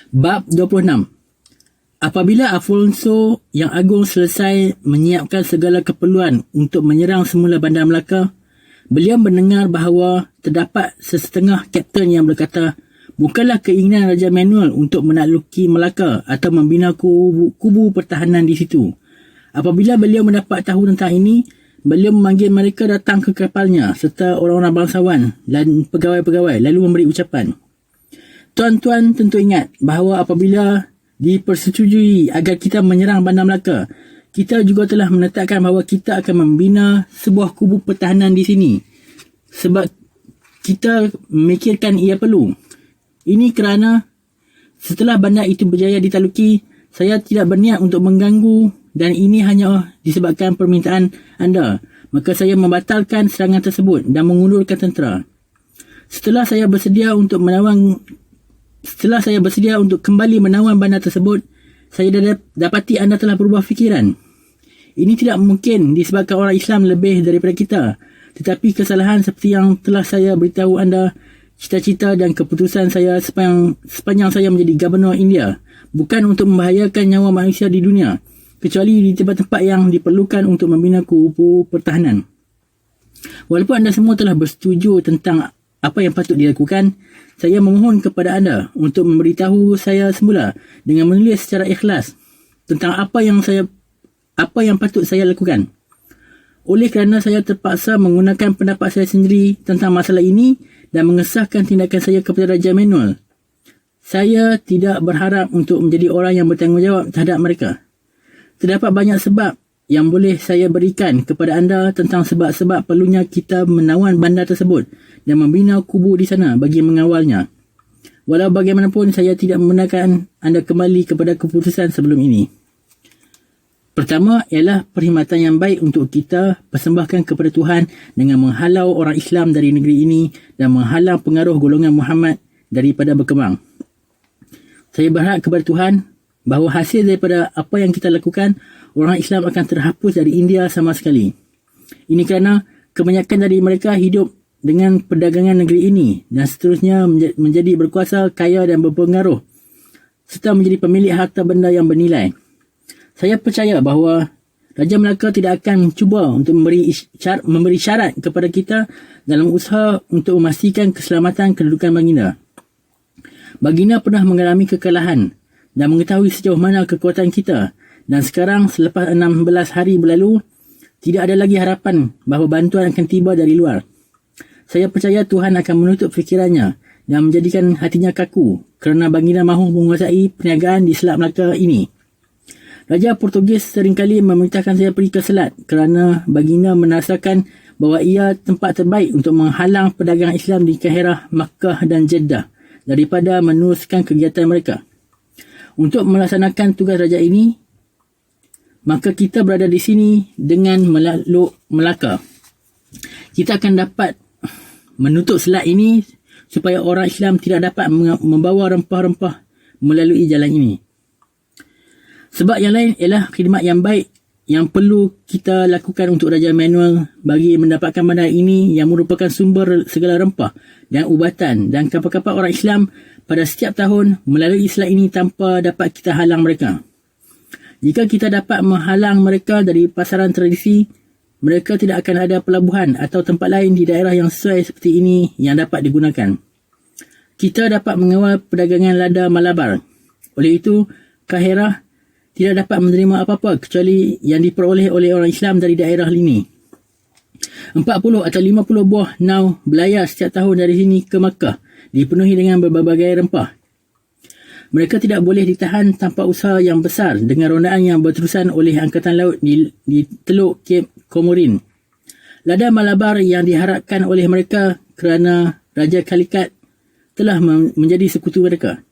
Bab 26. Apabila Afonso yang Agung selesai menyiapkan segala keperluan untuk menyerang semula Bandar Melaka, beliau mendengar bahawa terdapat sesetengah kapten yang berkata, bukanlah keinginan Raja Manuel untuk menakluki Melaka atau membina kubu pertahanan di situ. Apabila beliau mendapat tahu tentang ini, beliau memanggil mereka datang ke kapalnya serta orang-orang bangsawan dan pegawai-pegawai lalu memberi ucapan. Tuan-tuan tentu ingat bahawa apabila dipersetujui agar kita menyerang Bandar Melaka, kita juga telah menetapkan bahawa kita akan membina sebuah kubu pertahanan di sini. Sebab kita memikirkan ia perlu. Ini kerana setelah bandar itu berjaya ditaluki, saya tidak berniat untuk mengganggu dan ini hanya disebabkan permintaan anda. Maka saya membatalkan serangan tersebut dan mengundurkan tentera. Setelah saya bersedia untuk kembali menawan bandar tersebut, saya dapati anda telah berubah fikiran. Ini tidak mungkin disebabkan orang Islam lebih daripada kita, tetapi kesalahan seperti yang telah saya beritahu anda, cita-cita dan keputusan saya sepanjang saya menjadi Gubernur India, bukan untuk membahayakan nyawa manusia di dunia, kecuali di tempat-tempat yang diperlukan untuk membina kubu pertahanan. Walaupun anda semua telah bersetuju tentang apa yang patut dilakukan, saya memohon kepada anda untuk memberitahu saya semula dengan menulis secara ikhlas tentang apa yang patut saya lakukan. Oleh kerana saya terpaksa menggunakan pendapat saya sendiri tentang masalah ini dan mengesahkan tindakan saya kepada Raja Manuel, saya tidak berharap untuk menjadi orang yang bertanggungjawab terhadap mereka. Terdapat banyak sebab yang boleh saya berikan kepada anda tentang sebab-sebab perlunya kita menawan bandar tersebut dan membina kubu di sana bagi mengawalnya. Walau bagaimanapun, saya tidak membenarkan anda kembali kepada keputusan sebelum ini. Pertama ialah perkhidmatan yang baik untuk kita persembahkan kepada Tuhan dengan menghalau orang Islam dari negeri ini dan menghalang pengaruh golongan Muhammad daripada berkembang. Saya berharap kepada Tuhan bahawa hasil daripada apa yang kita lakukan, orang Islam akan terhapus dari India sama sekali. Ini kerana kebanyakan dari mereka hidup dengan perdagangan negeri ini dan seterusnya menjadi berkuasa, kaya dan berpengaruh serta menjadi pemilik harta benda yang bernilai. Saya percaya bahawa Raja Melaka tidak akan cuba untuk memberi syarat kepada kita dalam usaha untuk memastikan keselamatan kedudukan Baginda. Baginda pernah mengalami kekalahan dan mengetahui sejauh mana kekuatan kita, dan sekarang selepas 16 hari berlalu, tidak ada lagi harapan bahawa bantuan akan tiba dari luar. Saya percaya Tuhan akan menutup fikirannya dan menjadikan hatinya kaku kerana Baginda mahu menguasai perniagaan di Selat Melaka ini. Raja Portugis seringkali memerintahkan saya pergi ke Selat kerana Baginda merasakan bahawa ia tempat terbaik untuk menghalang pedagang Islam di Kahirah, Makkah dan Jeddah daripada meneruskan kegiatan mereka. Untuk melaksanakan tugas raja ini, maka kita berada di sini dengan melalui Melaka. Kita akan dapat menutup selat ini supaya orang Islam tidak dapat membawa rempah-rempah melalui jalan ini. Sebab yang lain ialah khidmat yang baik yang perlu kita lakukan untuk Raja Manuel bagi mendapatkan bandar ini yang merupakan sumber segala rempah dan ubatan dan kapal-kapal orang Islam pada setiap tahun melalui selat ini tanpa dapat kita halang mereka. Jika kita dapat menghalang mereka dari pasaran tradisi, mereka tidak akan ada pelabuhan atau tempat lain di daerah yang sesuai seperti ini yang dapat digunakan. Kita dapat mengawal perdagangan lada Malabar. Oleh itu, Kahirah tidak dapat menerima apa-apa kecuali yang diperoleh oleh orang Islam dari daerah ini. 40 atau 50 buah nau berlayar setiap tahun dari sini ke Makkah, dipenuhi dengan berbagai rempah. Mereka tidak boleh ditahan tanpa usaha yang besar dengan rondaan yang berterusan oleh Angkatan Laut di Teluk Cape Comorin. Lada Malabar yang diharapkan oleh mereka kerana Raja Calicut telah menjadi sekutu mereka.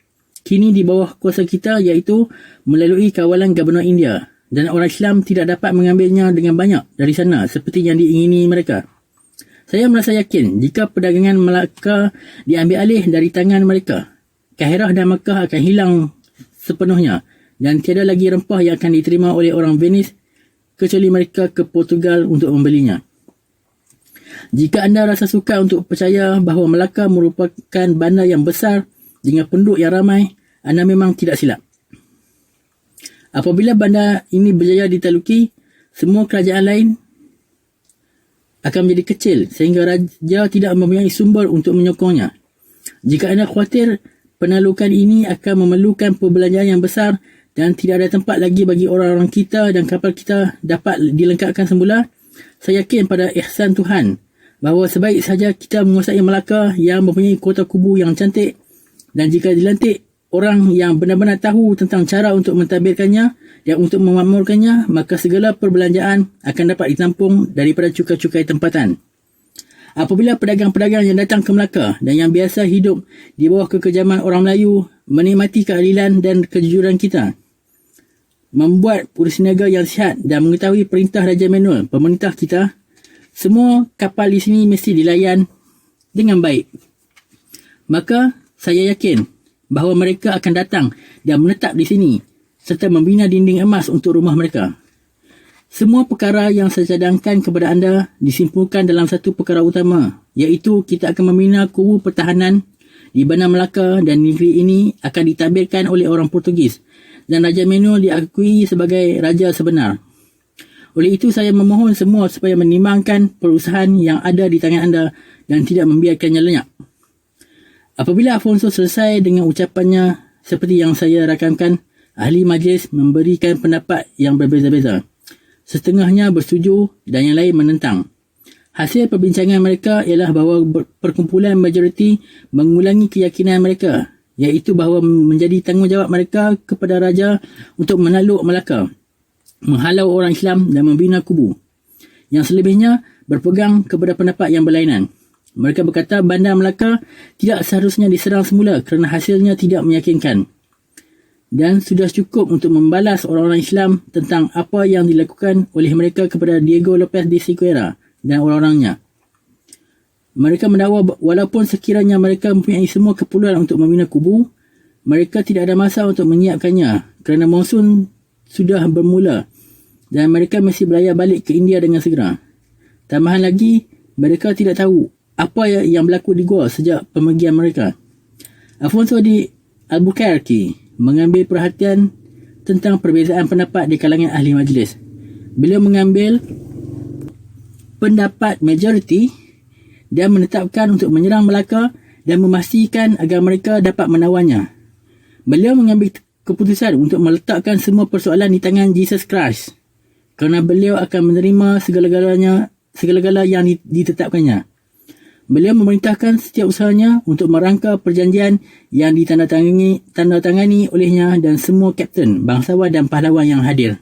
Kini di bawah kuasa kita, iaitu melalui kawalan Gubernur India, dan orang Islam tidak dapat mengambilnya dengan banyak dari sana seperti yang diingini mereka. Saya merasa yakin jika perdagangan Melaka diambil alih dari tangan mereka, Kahirah dan Makkah akan hilang sepenuhnya dan tiada lagi rempah yang akan diterima oleh orang Venice kecuali mereka ke Portugal untuk membelinya. Jika anda rasa sukar untuk percaya bahawa Melaka merupakan bandar yang besar dengan penduduk yang ramai, anda memang tidak silap. Apabila bandar ini berjaya ditaluki, semua kerajaan lain akan menjadi kecil sehingga raja tidak mempunyai sumber untuk menyokongnya. Jika anda khawatir penalukan ini akan memerlukan perbelanjaan yang besar dan tidak ada tempat lagi bagi orang-orang kita dan kapal kita dapat dilengkapkan semula, saya yakin pada ihsan Tuhan bahawa sebaik saja kita menguasai Melaka yang mempunyai kota kubu yang cantik, dan jika dilantik orang yang benar-benar tahu tentang cara untuk mentadbirkannya dan untuk memakmurkannya, maka segala perbelanjaan akan dapat ditampung daripada cukai-cukai tempatan. Apabila pedagang-pedagang yang datang ke Melaka dan yang biasa hidup di bawah kekejaman orang Melayu menikmati keadilan dan kejujuran kita, membuat polisi niaga yang sihat dan mengetahui perintah Raja Manuel, pemerintah kita, semua kapal di sini mesti dilayan dengan baik. Maka saya yakin bahawa mereka akan datang dan menetap di sini serta membina dinding emas untuk rumah mereka. Semua perkara yang saya cadangkan kepada anda disimpulkan dalam satu perkara utama, iaitu kita akan membina kubu pertahanan di Bandar Melaka dan negeri ini akan ditadbirkan oleh orang Portugis dan Raja Manuel diakui sebagai raja sebenar. Oleh itu saya memohon semua supaya menimbangkan perusahaan yang ada di tangan anda dan tidak membiarkannya lenyap. Apabila Afonso selesai dengan ucapannya seperti yang saya rakamkan, ahli majlis memberikan pendapat yang berbeza-beza. Setengahnya bersetuju dan yang lain menentang. Hasil perbincangan mereka ialah bahawa perkumpulan majoriti mengulangi keyakinan mereka, iaitu bahawa menjadi tanggungjawab mereka kepada raja untuk menakluk Melaka, menghalau orang Islam dan membina kubu. Yang selebihnya berpegang kepada pendapat yang berlainan. Mereka berkata Bandar Melaka tidak seharusnya diserang semula kerana hasilnya tidak meyakinkan, dan sudah cukup untuk membalas orang-orang Islam tentang apa yang dilakukan oleh mereka kepada Diego Lopez de Sequeira dan orang-orangnya. Mereka mendakwa walaupun sekiranya mereka mempunyai semua keperluan untuk membina kubu, mereka tidak ada masa untuk menyiapkannya kerana monsun sudah bermula dan mereka mesti berlayar balik ke India dengan segera. Tambahan lagi, mereka tidak tahu apa yang berlaku di Goa sejak pemergian mereka. Afonso di Albuquerque mengambil perhatian tentang perbezaan pendapat di kalangan ahli majlis. Beliau mengambil pendapat majoriti dan menetapkan untuk menyerang Melaka dan memastikan agar mereka dapat menawannya. Beliau mengambil keputusan untuk meletakkan semua persoalan di tangan Jesus Christ kerana beliau akan menerima segala-gala yang ditetapkannya. Beliau memerintahkan setiap usahanya untuk merangka perjanjian yang ditandatangani olehnya dan semua kapten, bangsawan dan pahlawan yang hadir.